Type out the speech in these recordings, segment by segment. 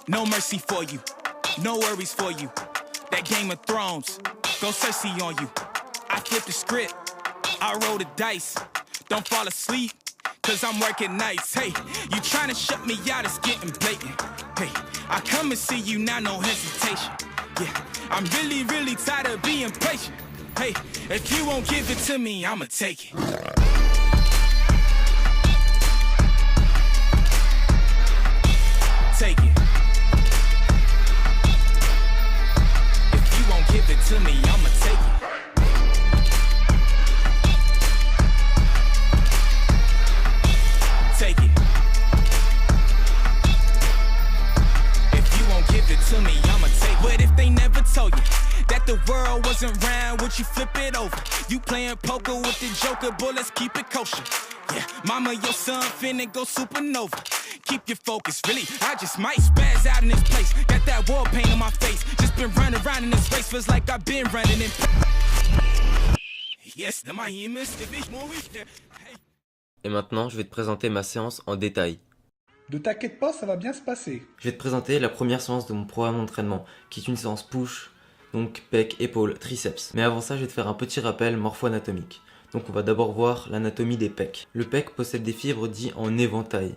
No mercy for you, no worries for you. That Game of Thrones, go Cersei on you. I flipped the script, I roll the dice. Don't fall asleep, cause I'm working nights. Hey, you tryna shut me out, it's getting blatant. Hey, I come and see you now, no hesitation. Yeah, I'm really, really tired of being patient. Hey, if you won't give it to me, I'ma take it. Take it. If you won't give it to me, I'ma take it. Take it. If you won't give it to me, I'ma take it. But if they never told you that the world wasn't round, would you flip it over? You playing poker with the joker, boy, let's keep it kosher. Yeah, mama, your son finna go supernova. Keep your focus, really, I just might spaz out in this place. Got that war paint on my face. Just been running around in this race, feels like I've been running in. Yes, the Miami Et maintenant, je vais te présenter ma séance en détail. Ne t'inquiète pas, ça va bien se passer. Je vais te présenter la première séance de mon programme d'entraînement, qui est une séance push, donc pec, épaules, triceps. Mais avant ça, je vais te faire un petit rappel morpho-anatomique. Donc on va d'abord voir l'anatomie des pecs. Le pec possède des fibres dites en éventail.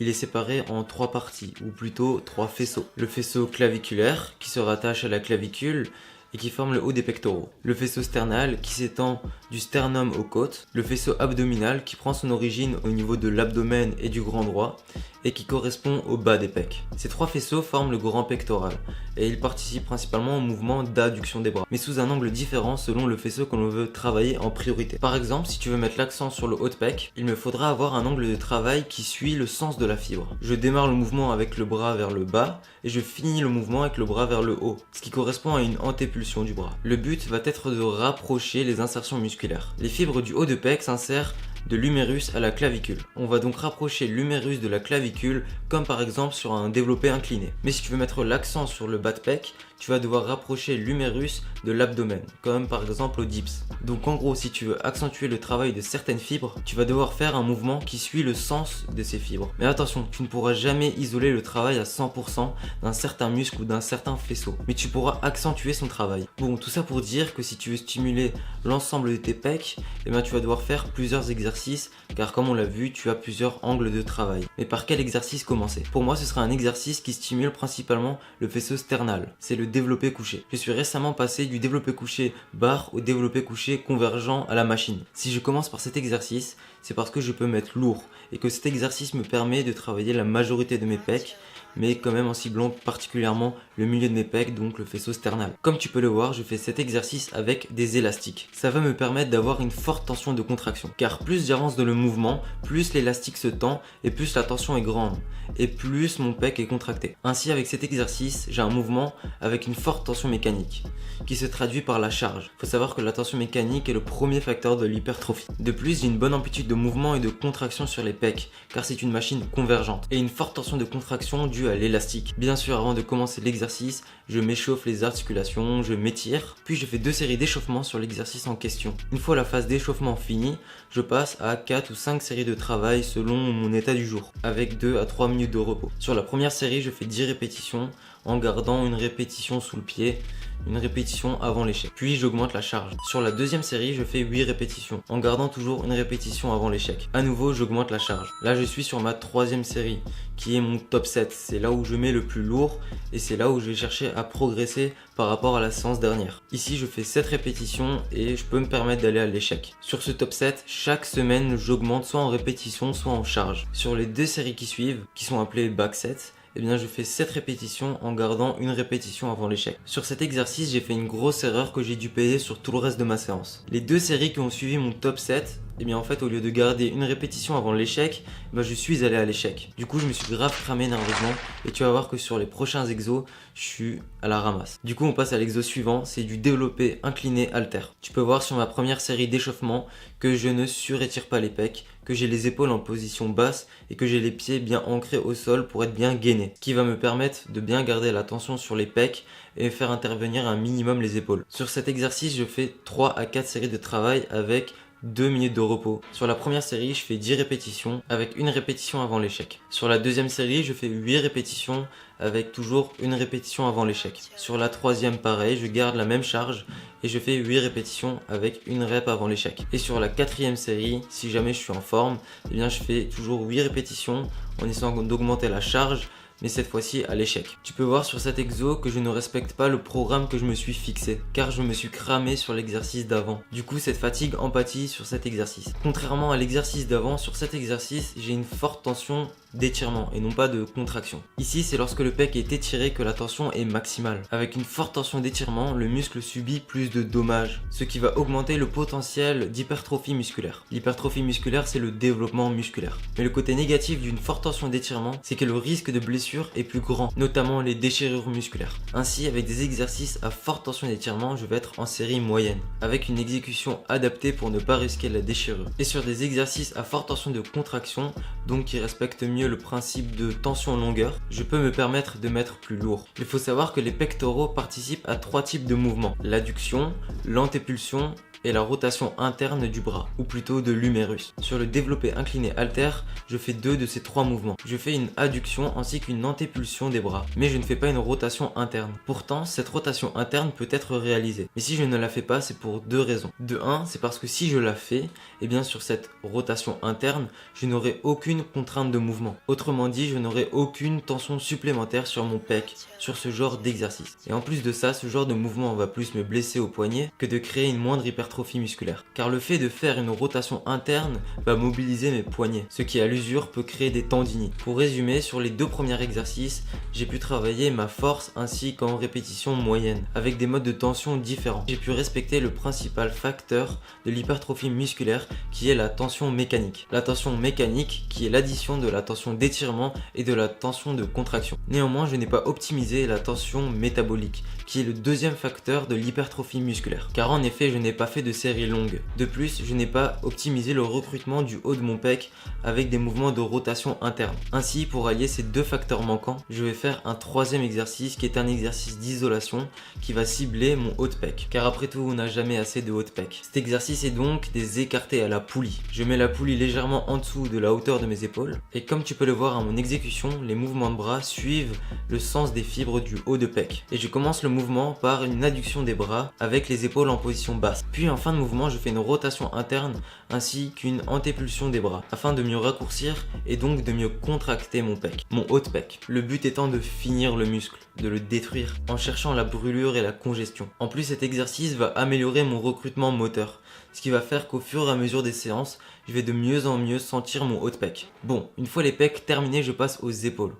Il est séparé en 3 parties, ou plutôt 3 faisceaux. Le faisceau claviculaire, qui se rattache à la clavicule et qui forme le haut des pectoraux. Le faisceau sternal, qui s'étend du sternum aux côtes. Le faisceau abdominal, qui prend son origine au niveau de l'abdomen et du grand droit, et qui correspond au bas des pecs. Ces 3 faisceaux forment le grand pectoral, et ils participent principalement au mouvement d'adduction des bras, mais sous un angle différent selon le faisceau que l'on veut travailler en priorité. Par exemple, si tu veux mettre l'accent sur le haut de pec, il me faudra avoir un angle de travail qui suit le sens de la fibre. Je démarre le mouvement avec le bras vers le bas, et je finis le mouvement avec le bras vers le haut, ce qui correspond à une antépulsion du bras. Le but va être de rapprocher les insertions musculaires. Les fibres du haut de pec s'insèrent de l'humérus à la clavicule. On va donc rapprocher l'humérus de la clavicule comme par exemple sur un développé incliné. Mais si tu veux mettre l'accent sur le bas de pec, tu vas devoir rapprocher l'humérus de l'abdomen, comme par exemple au dips. Donc en gros, si tu veux accentuer le travail de certaines fibres, tu vas devoir faire un mouvement qui suit le sens de ces fibres. Mais attention, tu ne pourras jamais isoler le travail à 100% d'un certain muscle ou d'un certain faisceau, mais tu pourras accentuer son travail. Bon, tout ça pour dire que si tu veux stimuler l'ensemble de tes pecs, eh bien tu vas devoir faire plusieurs exercices, car comme on l'a vu, tu as plusieurs angles de travail. Mais par quel exercice commencer? Pour moi, ce sera un exercice qui stimule principalement le faisceau sternal. C'est le développé couché. Je suis récemment passé du développé couché barre au développé couché convergent à la machine. Si je commence par cet exercice, c'est parce que je peux mettre lourd et que cet exercice me permet de travailler la majorité de mes pecs, mais quand même en ciblant particulièrement le milieu de mes pecs, donc le faisceau sternal. Comme tu peux le voir, je fais cet exercice avec des élastiques. Ça va me permettre d'avoir une forte tension de contraction, car plus j'avance dans le mouvement, plus l'élastique se tend et plus la tension est grande, et plus mon pec est contracté. Ainsi, avec cet exercice, j'ai un mouvement avec une forte tension mécanique, qui se traduit par la charge. Il faut savoir que la tension mécanique est le premier facteur de l'hypertrophie. De plus, j'ai une bonne amplitude de mouvement et de contraction sur les pecs, car c'est une machine convergente, et une forte tension de contraction due à l'élastique. Bien sûr, avant de commencer l'exercice, je m'échauffe les articulations, je m'étire, puis je fais 2 séries d'échauffement sur l'exercice en question. Une fois la phase d'échauffement finie, je passe à 4 ou 5 séries de travail selon mon état du jour, avec 2 à 3 minutes de repos. Sur la première série, je fais 10 répétitions en gardant une répétition sous le pied, une répétition avant l'échec. Puis j'augmente la charge. Sur la deuxième série, je fais 8 répétitions en gardant toujours une répétition avant l'échec. À nouveau, j'augmente la charge. Là, je suis sur ma 3e série qui est mon top 7. C'est là où je mets le plus lourd et c'est là où je vais chercher à progresser par rapport à la séance dernière. Ici, je fais 7 répétitions et je peux me permettre d'aller à l'échec. Sur ce top 7, chaque semaine, j'augmente soit en répétition, soit en charge. Sur les 2 séries qui suivent, qui sont appelées back set, eh bien je fais 7 répétitions en gardant une répétition avant l'échec. Sur cet exercice, j'ai fait une grosse erreur que j'ai dû payer sur tout le reste de ma séance. Les 2 séries qui ont suivi mon top 7 et bien en fait au lieu de garder une répétition avant l'échec, je suis allé à l'échec. Du coup je me suis grave cramé nerveusement et tu vas voir que sur les prochains exos, je suis à la ramasse. Du coup on passe à l'exo suivant, c'est du développé incliné halter. Tu peux voir sur ma première série d'échauffement que je ne surétire pas les pecs, que j'ai les épaules en position basse et que j'ai les pieds bien ancrés au sol pour être bien gainé, ce qui va me permettre de bien garder la tension sur les pecs et faire intervenir un minimum les épaules. Sur cet exercice, je fais 3 à 4 séries de travail avec 2 minutes de repos. Sur la première série, je fais 10 répétitions avec une répétition avant l'échec. Sur la deuxième série, je fais 8 répétitions avec toujours une répétition avant l'échec. Sur la troisième, pareil, je garde la même charge et je fais 8 répétitions avec une rep avant l'échec. Et sur la quatrième série, si jamais je suis en forme, eh bien je fais toujours 8 répétitions en essayant d'augmenter la charge, mais cette fois-ci à l'échec. Tu peux voir sur cet exo que je ne respecte pas le programme que je me suis fixé, car je me suis cramé sur l'exercice d'avant. Du coup, cette fatigue empathie sur cet exercice. Contrairement à l'exercice d'avant, sur cet exercice, j'ai une forte tension d'étirement et non pas de contraction. Ici, c'est lorsque le pec est étiré que la tension est maximale. Avec une forte tension d'étirement, le muscle subit plus de dommages, ce qui va augmenter le potentiel d'hypertrophie musculaire. L'hypertrophie musculaire, c'est le développement musculaire. Mais le côté négatif d'une forte tension d'étirement, c'est que le risque de blessure est plus grand, notamment les déchirures musculaires. Ainsi, avec des exercices à forte tension d'étirement, je vais être en série moyenne, avec une exécution adaptée pour ne pas risquer la déchirure. Et sur des exercices à forte tension de contraction, donc qui respectent mieux le principe de tension longueur, je peux me permettre de mettre plus lourd. Il faut savoir que les pectoraux participent à 3 types de mouvements: l'adduction, l'antépulsion et la rotation interne du bras, ou plutôt de l'humérus. Sur le développé incliné halter, je fais 2 de ces 3 mouvements. Je fais une adduction ainsi qu'une antépulsion des bras, mais je ne fais pas une rotation interne. Pourtant, cette rotation interne peut être réalisée. Mais si je ne la fais pas, c'est pour 2 raisons. De 1, c'est parce que si je la fais, eh bien sur cette rotation interne, je n'aurai aucune contrainte de mouvement. Autrement dit, je n'aurai aucune tension supplémentaire sur mon pec, sur ce genre d'exercice. Et en plus de ça, ce genre de mouvement va plus me blesser au poignet que de créer une moindre hypertrophie musculaire. Car le fait de faire une rotation interne va mobiliser mes poignets, ce qui à l'usure peut créer des tendinites. Pour résumer, sur les 2 premiers exercices, j'ai pu travailler ma force ainsi qu'en répétition moyenne, avec des modes de tension différents. J'ai pu respecter le principal facteur de l'hypertrophie musculaire qui est la tension mécanique. La tension mécanique qui est l'addition de la tension d'étirement et de la tension de contraction. Néanmoins, je n'ai pas optimisé la tension métabolique, qui est le deuxième facteur de l'hypertrophie musculaire. Car en effet, je n'ai pas fait de séries longues. De plus, je n'ai pas optimisé le recrutement du haut de mon pec avec des mouvements de rotation interne. Ainsi, pour allier ces 2 facteurs manquants, je vais faire un 3e exercice qui est un exercice d'isolation qui va cibler mon haut de pec. Car après tout, on n'a jamais assez de haut de pec. Cet exercice est donc des écartés à la poulie. Je mets la poulie légèrement en dessous de la hauteur de mes épaules et comme tu peux le voir à mon exécution, les mouvements de bras suivent le sens des fibres du haut de pec. Et je commence le mouvement par une adduction des bras avec les épaules en position basse. Puis en fin de mouvement, je fais une rotation interne ainsi qu'une antépulsion des bras afin de mieux raccourcir et donc de mieux contracter mon pec, mon haut de pec. Le but étant de finir le muscle, de le détruire en cherchant la brûlure et la congestion. En plus, cet exercice va améliorer mon recrutement moteur, ce qui va faire qu'au fur et à mesure des séances, je vais de mieux en mieux sentir mon haut de pec. Bon, une fois les pecs terminés, je passe aux épaules.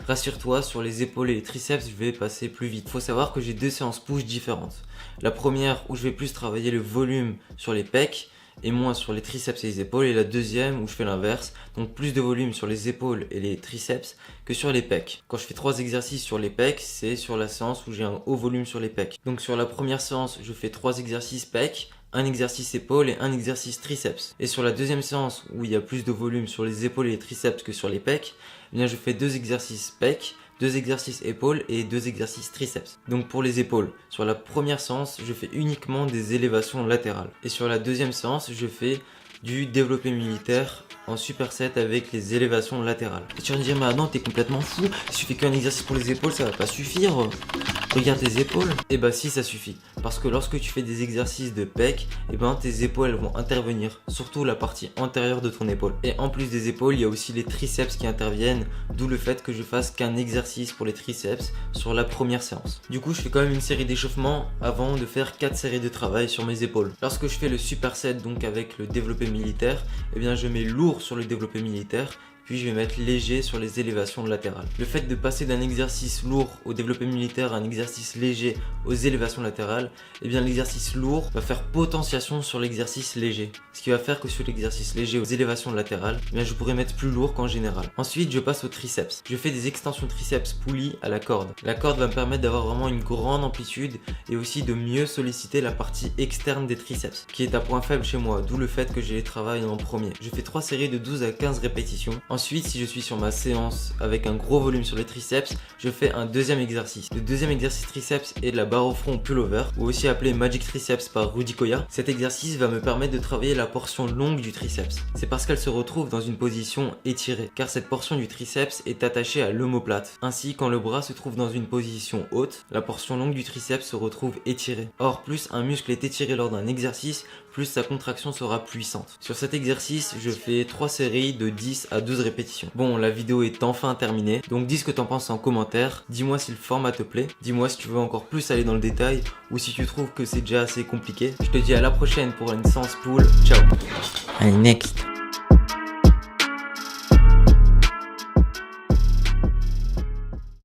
Rassure-toi, sur les épaules et les triceps, je vais passer plus vite. Il faut savoir que j'ai 2 séances push différentes. La première où je vais plus travailler le volume sur les pecs et moins sur les triceps et les épaules, et la deuxième où je fais l'inverse, donc plus de volume sur les épaules et les triceps que sur les pecs. Quand je fais 3 exercices sur les pecs, c'est sur la séance où j'ai un haut volume sur les pecs. Donc sur la première séance, je fais 3 exercices pecs, un exercice épaule et un exercice triceps. Et sur la deuxième séance où il y a plus de volume sur les épaules et les triceps que sur les pecs, eh bien je fais 2 exercices pecs, 2 exercices épaules et 2 exercices triceps. Donc pour les épaules, sur la première séance, je fais uniquement des élévations latérales. Et sur la deuxième séance, je fais du développé militaire en superset avec les élévations latérales. Et tu vas me dire, mais non, t'es complètement fou, il suffit qu'un exercice pour les épaules, ça va pas suffire. Regarde tes épaules. Et bah si, ça suffit. Parce que lorsque tu fais des exercices de pec, et ben tes épaules elles vont intervenir, surtout la partie antérieure de ton épaule. Et en plus des épaules, il y a aussi les triceps qui interviennent, d'où le fait que je fasse qu'un exercice pour les triceps sur la première séance. Du coup, je fais quand même une série d'échauffements avant de faire 4 séries de travail sur mes épaules. Lorsque je fais le superset, donc avec le développé militaire, eh bien je mets lourd sur le développé militaire, puis je vais mettre léger sur les élévations latérales. Le fait de passer d'un exercice lourd au développé militaire à un exercice léger aux élévations latérales, eh bien l'exercice lourd va faire potentiation sur l'exercice léger. Ce qui va faire que sur l'exercice léger aux élévations latérales, eh bien je pourrais mettre plus lourd qu'en général. Ensuite, je passe au triceps. Je fais des extensions triceps poulies à la corde. La corde va me permettre d'avoir vraiment une grande amplitude et aussi de mieux solliciter la partie externe des triceps, qui est un point faible chez moi, d'où le fait que je les travaille en premier. Je fais 3 séries de 12 à 15 répétitions. Ensuite, si je suis sur ma séance avec un gros volume sur les triceps, je fais un deuxième exercice. Le deuxième exercice triceps est de la barre au front pullover, ou aussi appelé Magic Triceps par Rudy Koya. Cet exercice va me permettre de travailler la portion longue du triceps. C'est parce qu'elle se retrouve dans une position étirée, car cette portion du triceps est attachée à l'omoplate. Ainsi, quand le bras se trouve dans une position haute, la portion longue du triceps se retrouve étirée. Or, plus un muscle est étiré lors d'un exercice, plus sa contraction sera puissante. Sur cet exercice, je fais 3 séries de 10 à 12 répétitions. Bon, la vidéo est enfin terminée, donc dis ce que t'en penses en commentaire, dis-moi si le format te plaît, dis-moi si tu veux encore plus aller dans le détail, ou si tu trouves que c'est déjà assez compliqué. Je te dis à la prochaine pour une séance pool, ciao. Allez, next.